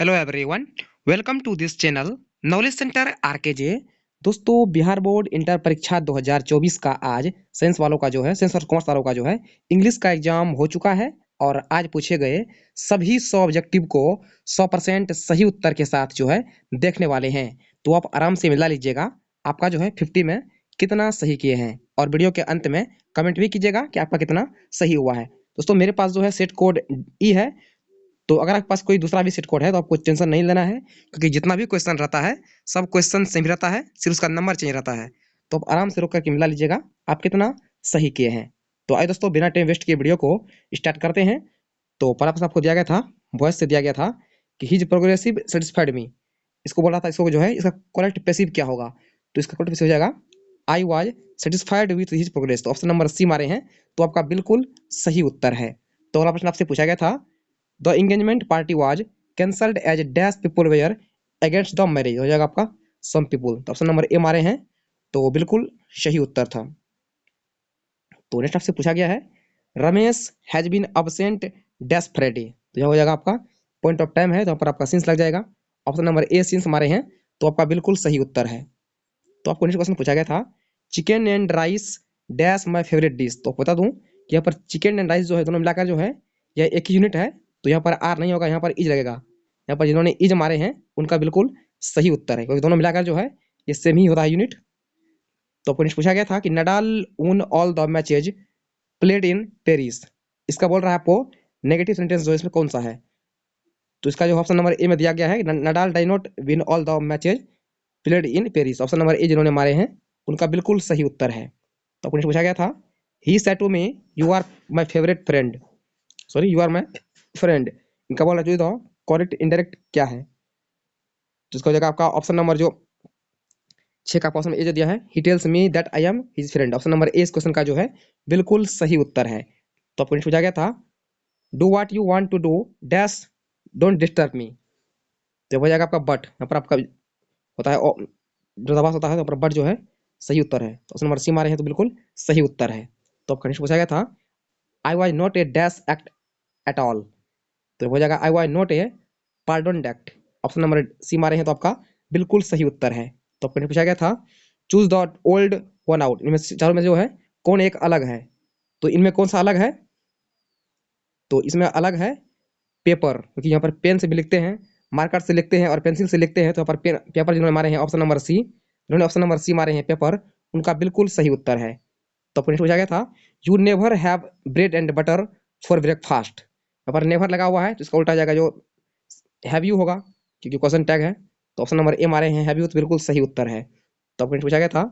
Hello everyone, welcome to this channel knowledge centre RKJ. दोस्तों, Bihar board inter परीक्षा 2024 का आज साइंस वालों का जो है साइंस और कॉमर्स वालों का जो है इंग्लिश का एग्जाम हो चुका है। और आज पूछे गए सभी 100 ऑब्जेक्टिव को 100% सही उत्तर के साथ जो है देखने वाले हैं। तो आप आराम से मिला लीजिएगा आपका जो है 50 में कितना सही किए हैं, और वीडियो के अंत में कमेंट भी कीजिएगा कि आपका कितना सही हुआ है। दोस्तों, मेरे पास जो है सेट कोड ई है। तो अगर आपके पास कोई दूसरा भी सेट कोड है तो आपको टेंशन नहीं लेना है, क्योंकि जितना भी क्वेश्चन रहता है सब क्वेश्चन सेम रहता है, सिर्फ उसका नंबर चेंज रहता है। तो आप आराम से रोक करके मिला लीजिएगा आप कितना सही किए हैं। तो आइए दोस्तों, बिना टाइम वेस्ट किए वीडियो को स्टार्ट करते हैं। तो पहला प्रश्न आपको दिया गया था, वॉइस से दिया गया था कि हिज प्रोग्रेसिव सेटिस्फाइड मी। इसको बोला था, इसको जो है इसका करेक्ट पैसिव क्या होगा। तो इसका करेक्ट पैसिव हो जाएगा I was satisfied with his progress. तो ऑप्शन नंबर सी मारे हैं, तो आपका बिल्कुल सही उत्तर है। तो अगला प्रश्न आपसे पूछा गया था, the engagement party was cancelled as dash people were against the marriage. हो जाएगा आपका सम पीपल। तो ऑप्शन नंबर ए मारे हैं, तो बिल्कुल सही उत्तर था। तो नेक्स्ट आपसे पूछा गया है, Ramesh has been absent dash Friday. तो यह हो जाएगा आपका पॉइंट ऑफ टाइम है, तो यहाँ पर आपका सिंस लग जाएगा। ऑप्शन नंबर ए सिंस मारे हैं, तो आपका बिल्कुल सही उत्तर है। तो आपको नेक्स्ट क्वेश्चन पूछा गया था, chicken and rice dash my favourite dish. तो बता दूं कि यहाँ पर चिकन एंड राइस जो है दोनों मिलाकर जो है यह एक ही यूनिट है। तो यहाँ पर आर नहीं होगा, यहाँ पर इज लगेगा। यहाँ पर जिन्होंने इज मारे हैं उनका बिल्कुल सही उत्तर है, क्योंकि दोनों मिलाकर जो है ये सेम ही होता है यूनिट। तो आपको नेक्स्ट पूछा गया था कि Nadal one all the matches played in Paris. इसका बोल रहा है आपको नेगेटिव सेंटेंस जो इसमें कौन सा है। तो इसका जो ऑप्शन नंबर ए में दिया गया है, Nadal did not win all the matches played in Paris. Option number A जिन्होंने मारे हैं उनका बिल्कुल सही उत्तर है। तो आपको पूछा गया था, he said to me you are my favourite friend, sorry you are my friend. इनका बोला जो करेक्ट इनडायरेक्ट क्या है। तो इसका हो जाएगा आपका ऑप्शन नंबर जो 6 का ऑप्शन ए जो दिया है, he tells me that I am his friend. Option number A इस क्वेश्चन का जो है बिल्कुल सही उत्तर है। तो आपको पूछा गया था, do what you want to do dash don't disturb me. तो हो जाएगा आपका बट। यहाँ पर आपका होता है जो दबाव होता है, तो बट जो है सही उत्तर है। तो ऑप्शन नंबर सी मारे हैं, तो बिल्कुल सही उत्तर है। तो आपका नेक्स्ट पूछा गया था, I was not a dash act at all. तो हो जाएगा I was not a pardon act. Option number C मारे हैं, तो आपका बिल्कुल सही उत्तर है। तो आपको पूछा गया था, choose the old one out. इनमें चारों में जो है कौन एक अलग है। तो इनमें कौन सा अलग है। तो इसमें अलग है पेपर, क्योंकि यहाँ पर पेन से भी लिखते हैं, मार्कर से लिखते हैं और पेंसिल से लिखते हैं। तो यहाँ पर पेपर जिन्होंने मारे हैं ऑप्शन नंबर सी, जिन्होंने ऑप्शन नंबर सी मारे हैं पेपर, उनका बिल्कुल सही उत्तर है। तो आपको पूछा गया था, you never have bread and butter for breakfast. यहाँ पर नेवर लगा हुआ है, तो इसका उल्टा जाएगा जो हैव यू होगा, क्योंकि क्वेश्चन टैग है। तो ऑप्शन नंबर ए मारे हैं हैव यू, तो बिल्कुल सही उत्तर है। तो आपको पूछा गया था,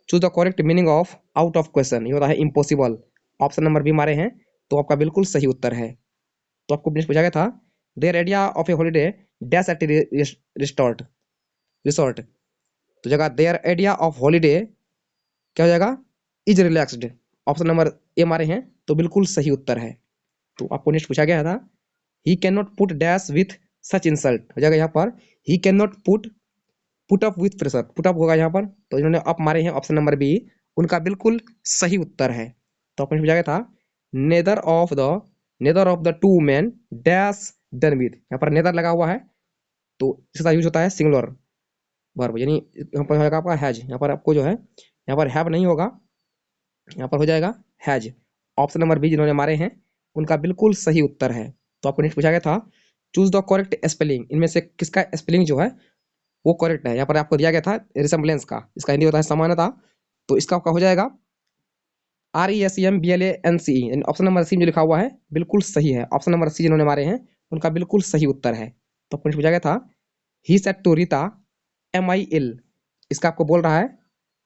choose the correct meaning of out of question. ये होता है इम्पॉसिबल। ऑप्शन नंबर बी मारे हैं, तो आपका बिल्कुल सही उत्तर है। तो आपको नेक्स्ट पूछा गया था, their idea of a holiday dash at resort resort. तो जगह देयर आइडिया ऑफ हॉलीडे क्या हो जाएगा, is relaxed. Option number A मारे हैं, तो बिल्कुल सही उत्तर है। तो आपको नेक्स्ट पूछा गया था, he can not put dash with such insult. हो जाएगा यहाँ पर he can not put up with pressure. Put up होगा यहाँ पर, तो इन्होंने अप मारे हैं ऑप्शन नंबर बी, उनका बिल्कुल सही उत्तर है। तो आपको पूछा गया था, neither of the neither of the two man dash done with. यहाँ पर नेदर लगा हुआ है, तो इसका यूज होता है सिंगुलर वर्ब, यानी यहाँ पर होगा आपका हैज। यहाँ पर आपको जो है यहाँ पर हैव नहीं होगा, यहाँ पर हो जाएगा हैज। ऑप्शन नंबर बी जिन्होंने मारे हैं उनका बिल्कुल सही उत्तर है। तो आपको नेक्स्ट पूछा गया था, चूज द करेक्ट स्पेलिंग। इनमें से किसका स्पेलिंग जो है वो करेक्ट है। यहाँ पर आपको दिया गया था रिसेम्बलेंस का, इसका हिंदी होता है समानता। तो इसका आपका हो जाएगा RESEMBLANCE। ऑप्शन नंबर सी जो लिखा हुआ है बिल्कुल सही है। ऑप्शन नंबर सी जिन्होंने मारे हैं उनका बिल्कुल सही उत्तर है। तो आपको पूछा गया था, he said to Rita MIL। इसका आपको बोल रहा है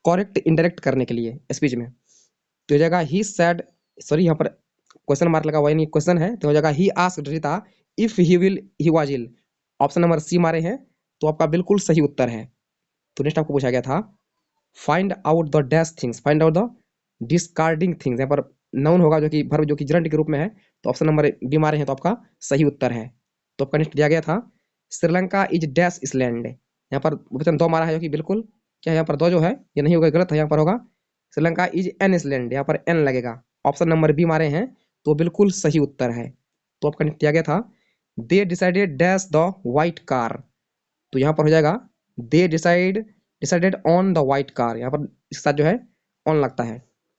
करेक्ट इंडायरेक्ट करने के लिए स्पीच में। तो हो जाएगा ही सेड, सॉरी यहाँ पर क्वेश्चन मार्क लगा हुआ है, क्वेश्चन है, तो हो जाएगा he asked Rita if he will he was ill. Option number C मारे हैं, तो आपका बिल्कुल सही उत्तर है। तो नेक्स्ट आपको पूछा गया था, find out the dash things, find out the discarding things. यहाँ पर नाउन होगा जो कि वर्ब जो कि gerund के रूप में है। तो ऑप्शन नंबर बी मारे हैं, तो आपका सही उत्तर है। तो आपका नेक्स्ट दिया गया था, श्रीलंका इज डैश इसलैंड। यहाँ पर वचन दो मारा है, जो कि बिल्कुल क्या है, यहाँ पर दो जो है ये नहीं होगा, गलत है। यहाँ पर होगा श्रीलंका इज एन इसलैंड, यहाँ पर एन लगेगा। ऑप्शन नंबर बी मारे हैं, तो बिल्कुल सही उत्तर है। तो आपका नेक्स्ट दिया गया था, they decided dash the white car, तो यहाँ पर हो जाएगा they decided on the white car, यहाँ पर इसके साथ जो है ऑन लगता है।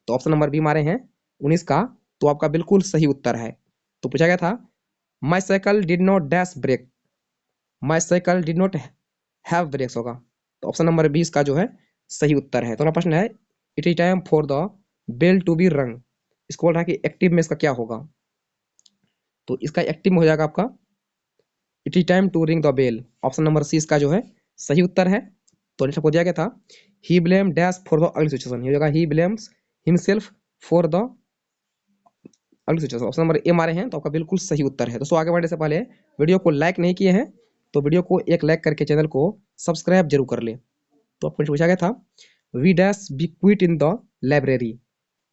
तो ऑप्शन नंबर बी मारे हैं 19 का, तो आपका बिल्कुल सही उत्तर है। तो पूछा गया था my cycle did not dash break, my cycle did not have brakes होगा। तो ऑप्शन नंबर 20 का जो है सही उत्तर है। तो अगला प्रश्न है it is time for the bell to be rung, इसको बोल रहा है कि एक्टिव में इसका क्या होगा। तो इसका एक्टिव में हो जाएगा आपका it is time to ring the bell, option number C इसका जो है सही उत्तर है। तो नेक्स्ट आपको दिया गया था he blame dash for the ugly situation, ये हो जाएगा he blames himself for the ugly situation, option number A मारे हैं, तो आपका बिल्कुल सही उत्तर है। दोस्तों आगे बढ़ने से पहले वीडियो को लाइक नहीं किए हैं तो वीडियो को एक लाइक करके चैनल को सब्सक्राइब जरूर कर ले। तो आपको पूछा गया था we dash be quiet in the library,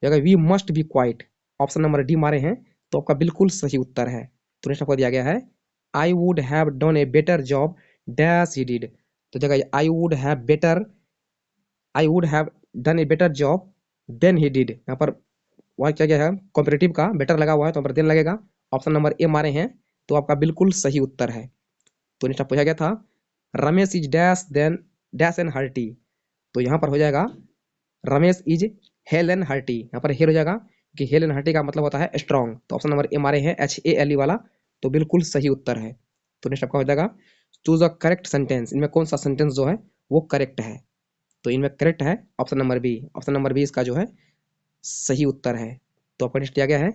we must be quiet, option number D मारे हैं, तो आपका बिल्कुल सही उत्तर है। तो नेक्स्ट आपको दिया गया है I would have done a better job dash he did, तो जगह I would have done a better job than he did, यहाँ पर वह क्या गया है कॉम्पिटेटिव का बेटर लगा हुआ है तो यहाँ पर देन लगेगा, ऑप्शन नंबर ए मारे हैं, तो आपका बिल्कुल सही उत्तर है। तो नेक्स्ट पूछा गया था Ramesh is dash then dash and hearty, तो यहाँ पर हो जाएगा Ramesh is hale and hearty, यहाँ पर हेल हो जाएगा कि हेल एंड हर्टी का मतलब होता है स्ट्रॉन्ग, तो ऑप्शन नंबर ए मारे हैं HALE वाला, तो बिल्कुल सही उत्तर है। तो नेक्स्ट आपका हो जाएगा चूज अ करेक्ट सेंटेंस, इनमें कौन सा सेंटेंस जो है वो करेक्ट है। तो इनमें करेक्ट है option number B, option number B इसका जो है सही उत्तर है। तो आपका नेक्स्ट दिया गया है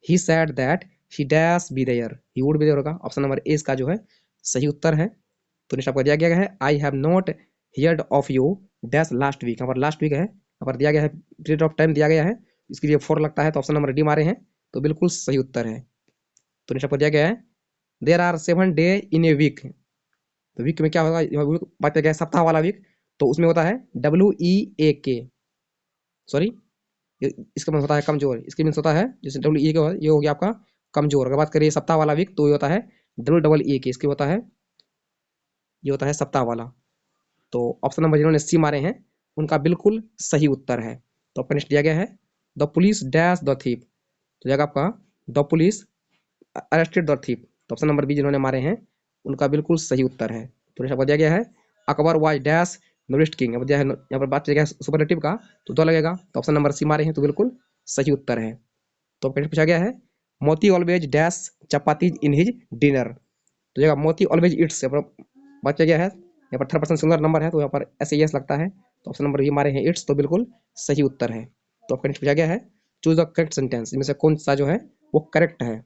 he said that he dash be there, he would be there होगा, ऑप्शन नंबर ए इसका जो है सही उत्तर है। तो नेक्स्ट आपको दिया गया है I have not heard of you dash last week, यहाँ पर लास्ट वीक है, यहाँ पर दिया गया है पीरियड ऑफ टाइम दिया गया है, इसके लिए 4 लगता है, तो ऑप्शन नंबर डी मारे हैं, तो बिल्कुल सही उत्तर है। तो नेक्स्ट आपको दिया गया है there are 7 day in a week, तो वीक में क्या होगा, बात किया गया है सप्ताह वाला वीक, तो उसमें होता है WEAK, सॉरी इसका मीन्स होता है कमजोर, इसके मीन्स होता है जैसे WE का ये हो गया आपका कमजोर। अगर बात करिए सप्ताह वाला वीक तो ये होता है EEK, इसके होता है ये होता है सप्ताह वाला। तो ऑप्शन नंबर जिन्होंने सी मारे हैं उनका बिल्कुल सही उत्तर है। तो आपका नेक्स्ट दिया गया है the police dash the thief, तो जाएगा आपका the police arrested the thief, तो ऑप्शन नंबर बी जिन्होंने मारे हैं उनका बिल्कुल सही उत्तर है। तो नेक्स्ट आपको दिया गया है अकबर वाज डैश नोवेस्ट किंग, अब दिया है यहाँ पर बात चलेगा सुपरलेटिव का, तो 2 लगेगा, तो ऑप्शन नंबर सी मारे हैं, तो बिल्कुल सही उत्तर है। तो आपका पूछा गया है मोती always dash chapatis in his dinner, तो जगह मोती ऑलवेज इट्स, बात किया गया है यहाँ पर 3rd पर्सन सिंगुलर नंबर है, तो यहाँ पर SAS लगता है, तो ऑप्शन नंबर बी मारे हैं इट्स, तो बिल्कुल सही उत्तर है। तो आपका नेक्स्ट पूछा गया है चूज द करेक्ट सेंटेंस, इनमें से कौन सा जो है वो करेक्ट है।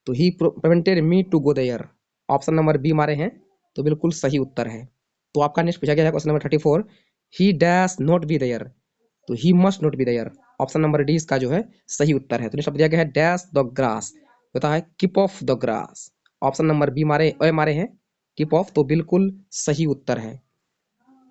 तो he prevented me to go there, option number B मारे हैं, तो बिल्कुल सही उत्तर है। तो आपका नेक्स्ट पूछा गया है question number 34 he dash not be there, तो he must not be there, option number D इसका जो है सही उत्तर है। तो नेक्स्ट दिया गया है डैश द ग्रास, होता है keep off the grass, option number B मारे ए मारे हैं कीप ऑफ, तो बिल्कुल सही उत्तर है।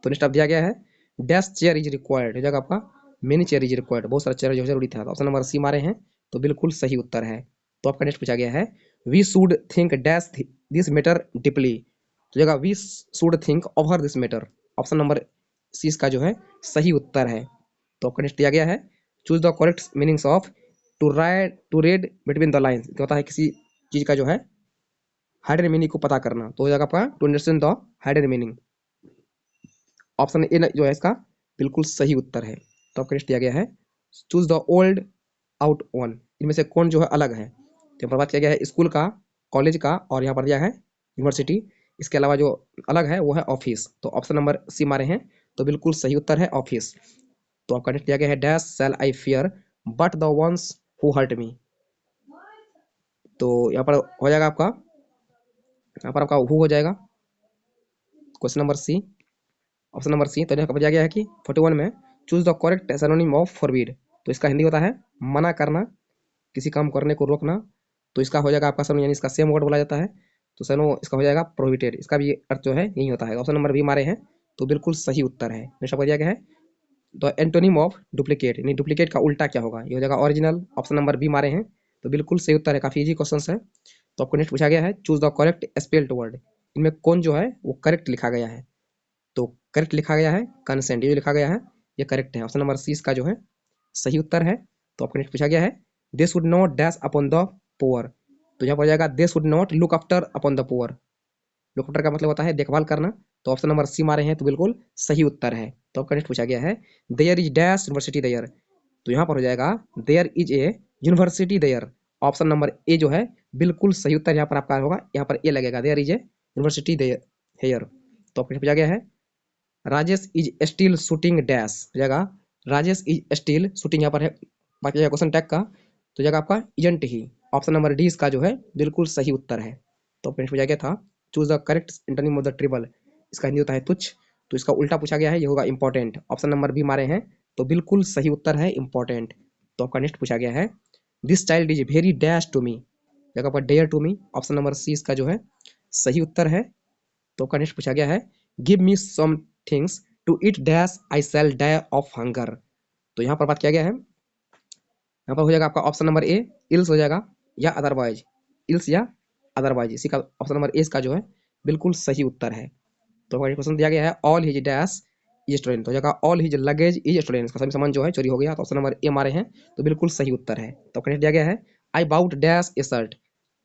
तो नेक्स्ट दिया गया है डैश चेयर इज रिक्वायर्ड, हो जाएगा आपका मेनी चेयर इज रिक्वायर्ड, बहुत सारा चेयर जो जरूरी था, तो ऑप्शन नंबर सी मारे हैं, तो बिल्कुल सही उत्तर है। तो आपका नेक्स्ट पूछा गया है we should think dash this matter deeply, तो जगह we should think over this matter, option number C इसका जो है सही उत्तर है। तो आपका नेक्स्ट दिया गया है choose the correct meanings of to read between the lines, होता है किसी चीज का जो है हाइडन मीनिंग को पता करना, तो हो जाएगा आपका to understand the hidden meaning, option A जो है इसका बिल्कुल सही उत्तर है। तो आपका नेक्स्ट दिया गया है choose the old out one, इनमें से कौन जो है अलग है, तो यहाँ पर बात किया गया है स्कूल का, कॉलेज का, और यहाँ पर दिया है यूनिवर्सिटी, इसके अलावा जो अलग है वो है ऑफिस, तो ऑप्शन नंबर सी मारे हैं, तो बिल्कुल सही उत्तर है ऑफिस। तो आपका नेक्स्ट दिया गया है dash sell I fear but the ones who hurt me, तो यहाँ पर हो जाएगा आपका यहाँ पर आपका हु हो जाएगा question number C, option number C. तो यहाँ पर दिया गया है कि 41 में choose the correct synonym of forbid, तो इसका हिंदी होता है मना करना, किसी काम करने को रोकना, तो इसका हो जाएगा आपका यानी इसका सेम वर्ड बोला जाता है, तो सनो इसका हो जाएगा प्रोहिबिटेड, इसका भी अर्थ जो है यही होता है, ऑप्शन नंबर बी मारे हैं, तो बिल्कुल सही उत्तर है। नेक्स्ट आपको दिया गया है द एंटोनिम ऑफ डुप्लीकेट, यानी डुप्लीकेट का उल्टा क्या होगा, ये हो जाएगा ओरिजिनल, ऑप्शन नंबर बी मारे हैं, तो बिल्कुल सही उत्तर है, काफी इजी क्वेश्चन है। तो आपको नेक्स्ट पूछा गया है choose the correct spelled word, इनमें कौन जो है वो करेक्ट लिखा गया है, तो करेक्ट लिखा गया है कंसेंट, ये जो लिखा गया है ये करेक्ट है, ऑप्शन नंबर सी इसका जो है सही उत्तर है। तो आपको नेक्स्ट पूछा गया है they should not dash upon the poor, तो यहाँ पर हो जाएगा they should not look after upon the poor. Look after का मतलब होता है देखभाल करना। तो ऑप्शन नंबर सी मारे हैं तो बिल्कुल सही उत्तर है। तो आपका नेक्स्ट पूछा गया है there is dash university there. तो यहाँ पर हो जाएगा there is a university there. Option number A जो है बिल्कुल सही उत्तर यहाँ पर आपका होगा, यहाँ पर ए लगेगा, there is a university there here. तो आपको पूछा गया है Rajesh is still shooting dash हो जाएगा, राजेश इज स्टिल शूटिंग यहाँ पर है बाकी क्वेश्चन टैग का, तो जाएगा आपका isn't he. Option number D इसका जो है बिल्कुल सही उत्तर है। तो आपको पूछा गया था choose the correct antonym of the tribal. इसका हिंदी होता है तुच्छ, तो इसका उल्टा पूछा गया है, ये होगा इंपॉर्टेंट। ऑप्शन नंबर बी मारे हैं तो बिल्कुल सही उत्तर है इंपॉर्टेंट। तो आपका नेक्स्ट पूछा गया है this child is very dash to me, जगह पर dear to me. Option number C इसका जो है सही उत्तर है। तो आपका नेक्स्ट पूछा गया है give me some things to eat dash I shall die of hunger. तो यहाँ पर बात किया गया है, यहाँ पर हो जाएगा आपका ऑप्शन नंबर ए इल्स हो जाएगा या अदरवाइज, इल्स या अदरवाइज, इसी का ऑप्शन नंबर ए इसका जो है बिल्कुल सही उत्तर है। तो क्वेश्चन दिया गया है all his dash is student, हो जाएगा all his luggage is student, इसका सभी सामान जो है चोरी हो गया। तो ऑप्शन नंबर ए मारे हैं तो बिल्कुल सही उत्तर है। तो नेक्स्ट दिया गया है I bought dash a shirt,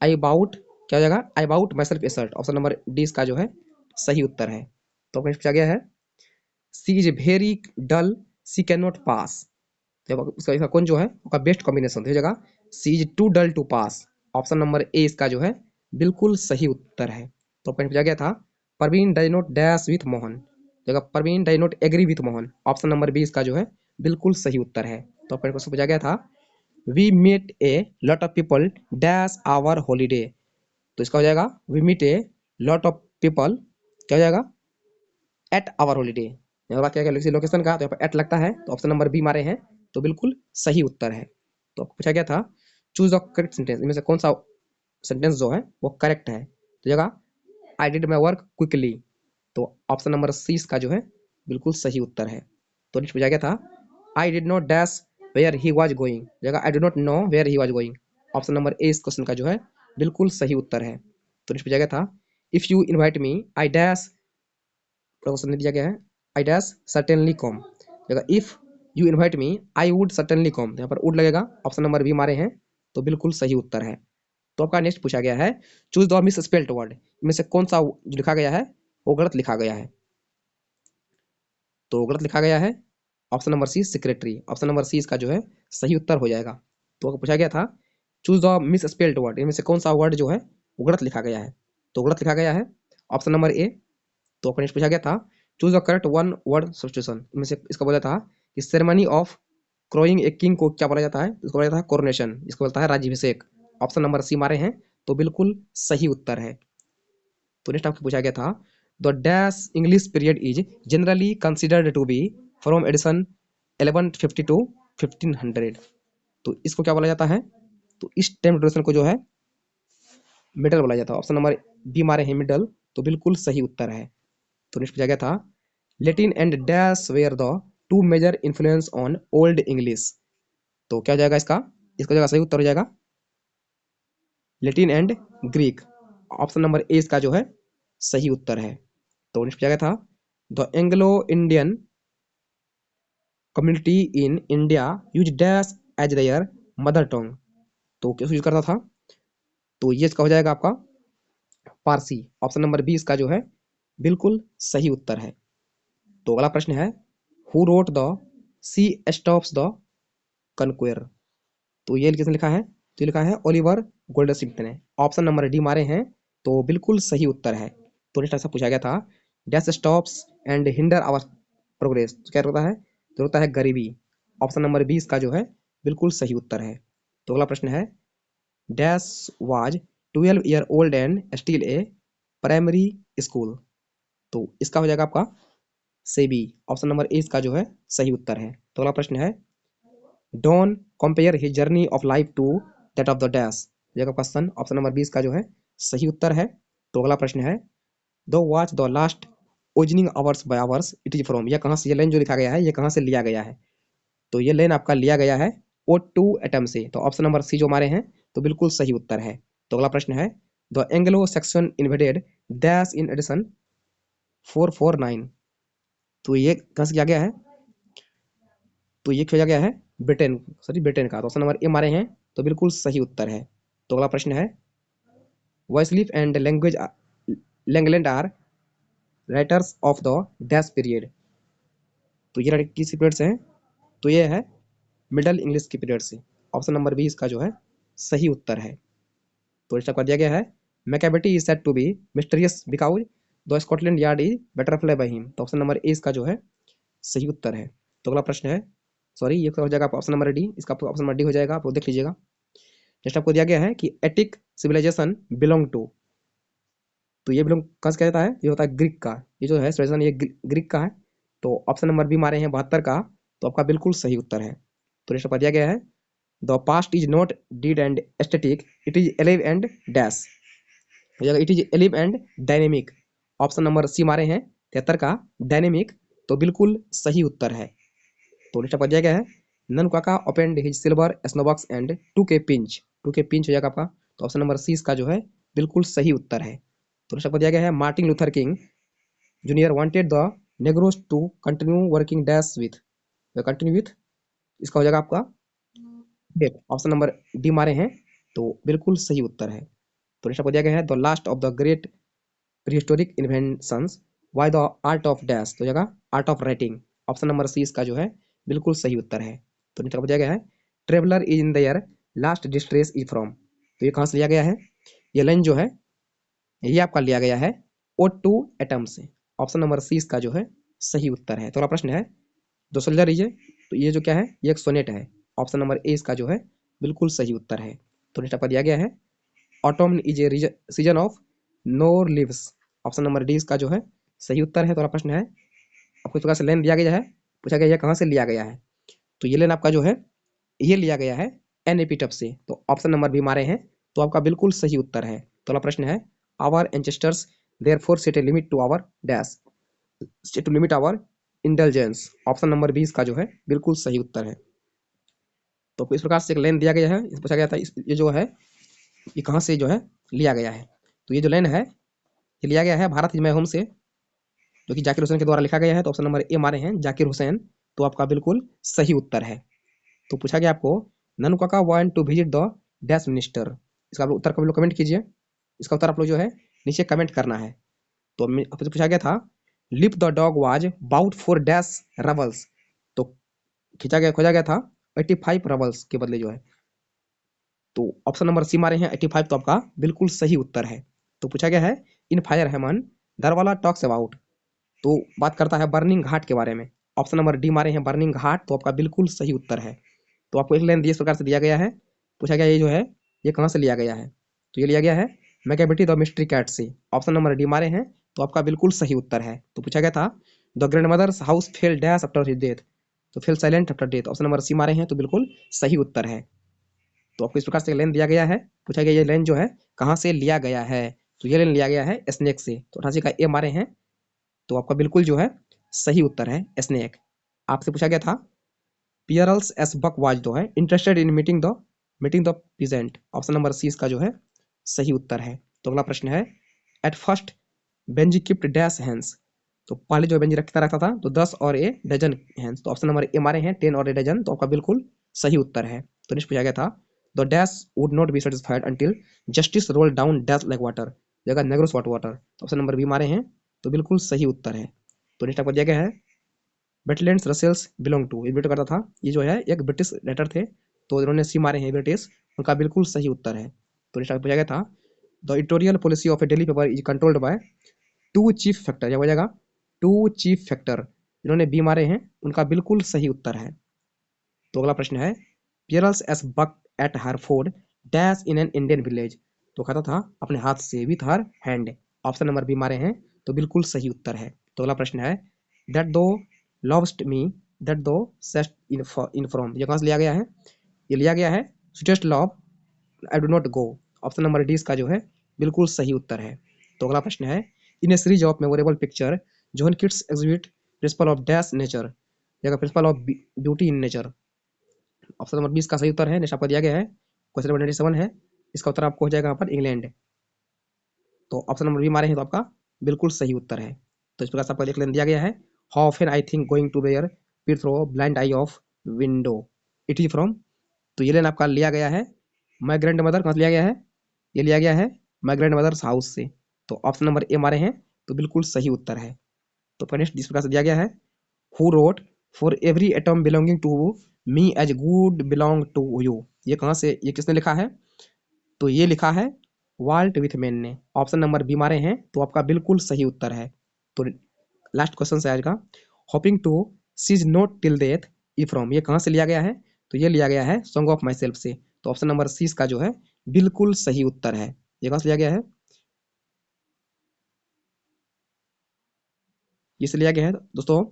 I bought क्या हो जाएगा I bought myself a shirt. Option number D इसका जो है सही उत्तर है। तो नेक्स्ट पूछा गया है she is very dull she can not pass, जब उसका इसका कौन जो है उसका बेस्ट कॉम्बिनेशन हो जाएगा she is too dull to pass. Option number A इसका जो है बिल्कुल सही उत्तर है। तो पॉइंट पूछा गया था Parveen does not dash with Mohan, जगह Parveen does not agree with Mohan. Option number B इसका जो है बिल्कुल सही उत्तर है। तो पॉइंट क्वेश्चन पूछा गया था we met a lot of people dash our holiday. तो इसका हो जाएगा we meet a lot of people क्या हो जाएगा एट आवर हॉलीडे। यहाँ बात किया गया लोकेशन का, तो यहाँ पर एट लगता है, तो ऑप्शन नंबर बी मारे हैं तो बिल्कुल सही उत्तर है। तो पूछा गया था चूज द करेक्ट सेंटेंस, इनमें से कौन सा सेंटेंस जो है वो करेक्ट है। तो जगह I did my work quickly, तो ऑप्शन नंबर सी इसका जो है बिल्कुल सही उत्तर है। तो नेक्स्ट पूछा गया था I did not dash where he was going, जगह I did not know where he was going. Option number A इस क्वेश्चन का जो है बिल्कुल सही उत्तर है। तो नेक्स्ट पूछा गया था if you invite me I dash, question दिया गया है आई डैश सर्टेनली कम, जगह if you invite me I would certainly come, यहाँ पर वुड लगेगा। ऑप्शन नंबर बी मारे हैं तो बिल्कुल सही उत्तर है। तो आपका नेक्स्ट पूछा गया है choose the miss spelled word, इनमें से कौन सा जो लिखा गया है वो गलत लिखा गया है। तो गलत लिखा गया है option number C secretary. Option number C इसका जो है सही उत्तर हो जाएगा। तो पूछा गया था choose the miss spelled word, इनमें से कौन सा वर्ड जो है वो गलत लिखा गया है। तो गलत लिखा गया है ऑप्शन नंबर ए। तो अपने पूछा गया था choose the correct one word substitution, इनमें से इसका बोला था कि ceremony of crowing a king को क्या बोला जाता है, इसको बोला जाता है कोरोनेशन, इसको बोलता है राज्याभिषेक। ऑप्शन नंबर सी मारे हैं तो बिल्कुल सही उत्तर है। तो नेक्स्ट आपको पूछा गया था the dash English period is generally considered to be from edition 1150 to 1500। तो इसको क्या बोला जाता है, तो इस टाइम ड्यूरेशन को जो है मिडल बोला जाता है। ऑप्शन नंबर बी मारे हैं मिडल, तो बिल्कुल सही उत्तर है। तो नेक्स्ट पूछा गया था Latin and dash were the two major influence on Old English. तो क्या हो जाएगा इसका, इसका जगह सही उत्तर हो जाएगा Latin and Greek. Option number A इसका जो है सही उत्तर है। तो नेक्स्ट पूछा गया था the Anglo Indian community in India use dash as their mother tongue. तो किस यूज करता था, तो ये इसका हो जाएगा आपका पारसी। ऑप्शन नंबर बी इसका जो है बिल्कुल सही उत्तर है। तो अगला प्रश्न है who wrote the she stoops the conquer. तो ये किसने लिखा है, तो ये लिखा है ओलिवर गोल्डस्मिथ ने। ऑप्शन नंबर डी मारे हैं तो बिल्कुल सही उत्तर है। तो नेक्स्ट ऐसा पूछा गया था dash stops and hinder our progress, तो क्या होता है, तो होता है गरीबी। ऑप्शन नंबर बी इसका जो है बिल्कुल सही उत्तर है। तो अगला प्रश्न है dash was 12 year old and still a primary school. तो इसका हो जाएगा आपका से बी। ऑप्शन नंबर ए इसका जो है सही उत्तर है। तो अगला प्रश्न है don compare his journey of life to that of the dash, जगह क्वेश्चन ऑप्शन नंबर 20 का जो है सही उत्तर है। तो अगला प्रश्न है to watch the last oozing hours by hours it is from, यह कहाँ से, ये लाइन जो लिखा गया है ये कहाँ से लिया गया है, तो ये लाइन आपका लिया गया है O2 एटम से। तो ऑप्शन नंबर सी जो हमारे हैं तो बिल्कुल सही उत्तर है। तो अगला प्रश्न है the Anglo Saxon invaded dash in edition 449। तो ये कहाँ से किया गया है, तो ये किया गया है ब्रिटेन, सॉरी ब्रिटेन का। तो ऑप्शन नंबर ए मारे हैं तो बिल्कुल सही उत्तर है। तो अगला प्रश्न है Wycliffe and Langland are writers of the dash period. तो ये किस पीरियड से है? तो ये है मिडल इंग्लिश की पीरियड से। ऑप्शन नंबर बी इसका जो है सही उत्तर है। तो इसका कर दिया गया है Macavity is said to be mysterious because the Scotland yard is butterfly by him. तो ऑप्शन नंबर ए इसका जो है सही उत्तर है। तो अगला प्रश्न है, सॉरी ये हो जाएगा ऑप्शन नंबर डी, इसका ऑप्शन नंबर डी हो जाएगा, आप लोग देख लीजिएगा। नेक्स्ट आपको दिया गया है कि एटिक सिविलाइजेशन बिलोंग टू। तो ये बिलोंग कहाँ से कहता है? ये होता है ग्रीक का। ये जो है सिविलाइजेशन ये ग्रीक का है। तो ऑप्शन नंबर बी मारे हैं 72 का, तो आपका बिल्कुल सही उत्तर है। तो नेक्स्ट आपका दिया गया है the past is not dead and aesthetic, it is alive and dash. It is alive and dynamic. Option number C मारे हैं 73 का, डायनेमिक। तो बिल्कुल सही उत्तर है। तो नेक्स्ट आपका दिया गया है ननकाका opened his silver snuffbox and took pinch हो जाएगा आपका। तो ऑप्शन नंबर सी इसका जो है बिल्कुल सही उत्तर है। तो नेक्स्ट आपको दिया गया है Martin Luther King Junior wanted the Negroes to continue working dash with, continue with, इसका हो जाएगा आपका डेट। ऑप्शन नंबर डी मारे हैं, तो बिल्कुल सही उत्तर है। तो नेक्स्ट आपको दिया गया है the last of the great prehistoric inventions why the art of dash, तो जगह art of writing. Option number C इसका जो है बिल्कुल सही उत्तर है। तो नीचे दिया गया है traveller is in their last distress is from. तो ये कहाँ से लिया गया है? ये लाइन जो है ये आपका लिया गया है ओ टू एटम से। ऑप्शन नंबर सी इसका जो है सही उत्तर है। तो अगला प्रश्न है द सोल्जर इज, तो ये जो क्या है ये एक सोनेट है। ऑप्शन नंबर ए इसका जो है बिल्कुल सही उत्तर है। तो नेक्स्ट आपका दिया गया है autumn is a season of no leaves. Option number D इसका जो है सही उत्तर है। तो अगला प्रश्न है आपको इस प्रकार से लेन दिया गया है, पूछा गया है कहाँ से लिया गया है। तो ये लेन आपका जो है ये लिया गया है एन एपिटफ से। तो ऑप्शन नंबर बी मारे हैं, तो आपका बिल्कुल सही उत्तर है। तो अगला प्रश्न है our ancestors therefore set a limit to our dash, set to limit our intelligence. Option number B इसका जो है बिल्कुल सही उत्तर है। तो इस प्रकार से एक लाइन दिया गया है, इस पूछा गया था ये जो है ये कहाँ से जो है लिया गया है। तो ये जो लाइन है ये लिया गया है भारत इज माय होम से, जो कि जाकिर हुसैन के द्वारा लिखा गया है। तो ऑप्शन नंबर ए मारे हैं जाकिर हुसैन, तो आपका बिल्कुल सही उत्तर है। तो पूछा गया आपको ननकाका want to visit the dash minister, इसका आप लोग उत्तर कमेंट कमेंट कीजिए। इसका उत्तर आप लोग जो है नीचे कमेंट करना है। तो आपसे पूछा गया था lip the dog was bought for dash rubles. तो खींचा गया खोजा गया था 85 रबल्स के बदले जो है। तो ऑप्शन नंबर सी मारे हैं 85, तो आपका बिल्कुल सही उत्तर है। तो पूछा गया है इन फायर हेमन दरवाला टॉक्स अबाउट, तो बात करता है बर्निंग घाट के बारे में। ऑप्शन नंबर डी मारे हैं बर्निंग घाट, तो आपका बिल्कुल सही उत्तर है। तो आपको एक लाइन इस प्रकार से दिया गया है, पूछा गया ये जो है ये कहाँ से लिया गया है। तो ये लिया गया है मैकेबेटी द मिस्ट्री कैट से। ऑप्शन नंबर डी मारे हैं, तो आपका बिल्कुल सही उत्तर है। तो पूछा गया था the grandmother's house fell dash after his death, तो fell silent after death. Option number C मारे हैं, तो बिल्कुल सही उत्तर है। तो आपको इस प्रकार से लेन दिया गया है, पूछा गया ये लेन जो है कहाँ से लिया गया है। तो ये लेन लिया गया है स्नेक से। तो 88 का ए मारे हैं, तो आपका बिल्कुल जो है सही उत्तर है स्नेक। आपसे पूछा गया था पियरल्स एस बक वाज जो है interested in meeting the peasant. Option number C इसका जो है सही उत्तर है। तो अगला प्रश्न है at first Benjy kept dash hens. तो पहले जो बेंजी रखता रहता था तो 10 और ए डजन हैंस। तो ऑप्शन नंबर ए मारे हैं 10 और ए डजन, तो आपका बिल्कुल सही उत्तर है। तो नेक्स्ट पूछा गया था the dash would not be satisfied until justice roll down dash like water, जगह नेग्रोस वाटर। तो ऑप्शन नंबर बी मारे हैं, तो बिल्कुल सही उत्तर है। तो नेक्स्ट आपको दिया गया है बेटलैंड्स रसेल्स बिलोंग टू, ये बेट करता था ये जो है एक ब्रिटिश राइटर थे। तो इन्होंने सी मारे हैं ब्रिटिश, उनका बिल्कुल सही उत्तर है। तो नेक्स्ट पूछा गया था the editorial policy of A daily paper is controlled by two chief factor, क्या हो जाएगा टू चीफ फैक्टर। इन्होंने बी मारे हैं, उनका बिल्कुल सही उत्तर है। तो अगला प्रश्न है Pearl S Buck at Hereford dash in an Indian village. तो कहता था अपने हाथ से with her hand. Option number B मारे हैं, तो बिल्कुल सही उत्तर है। तो अगला प्रश्न है दैट दो लव्स्ट मी दैट दो सेस्ट इन फ्रॉम, ये कहाँ से लिया गया है? ये लिया गया है sweetest love I do not go. Option number D इसका जो है बिल्कुल सही उत्तर है। तो अगला प्रश्न है in a series of memorable picture John Keats exhibit principle of dash nature, जगह principle of beauty in nature. Option number 20 का सही उत्तर है। नेक्स्ट आपको दिया गया है क्वेश्चन नंबर 97 है, इसका उत्तर आपको हो जाएगा यहाँ पर इंग्लैंड। तो ऑप्शन नंबर बी मारे हैं, तो आपका बिल्कुल सही उत्तर है। तो इस प्रकार से आपको एक लाइन दिया गया है how often I think going to where peer through blind eye of window it is from. तो ये लाइन आपका लिया गया है माई ग्रैंड मदर, कहाँ से लिया गया है? ये लिया गया है माई ग्रैंड मदर्स हाउस से। तो ऑप्शन नंबर ए हमारे हैं तो बिल्कुल सही उत्तर है। तो नेक्स्ट जिस प्रकार से दिया गया है, who wrote for every atom belonging to me as good belong to you, ये कहाँ से, ये किसने लिखा है? तो ये लिखा है वाल्ट विथमैन ने। ऑप्शन नंबर बी मारे हैं तो आपका बिल्कुल सही उत्तर है। तो लास्ट क्वेश्चन से आज का, hoping to cease not till death E from, ये कहाँ से लिया गया है? तो ये लिया गया है सॉन्ग ऑफ माई सेल्फ से। तो ऑप्शन नंबर सी का जो है बिल्कुल सही उत्तर है। ये कहाँ से लिया गया है? ये से लिया गया है दोस्तों।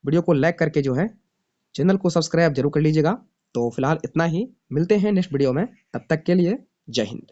वीडियो को लाइक करके जो है चैनल को सब्सक्राइब जरूर कर लीजिएगा। तो फिलहाल इतना ही, मिलते हैं नेक्स्ट वीडियो में, तब तक के लिए जय हिंद।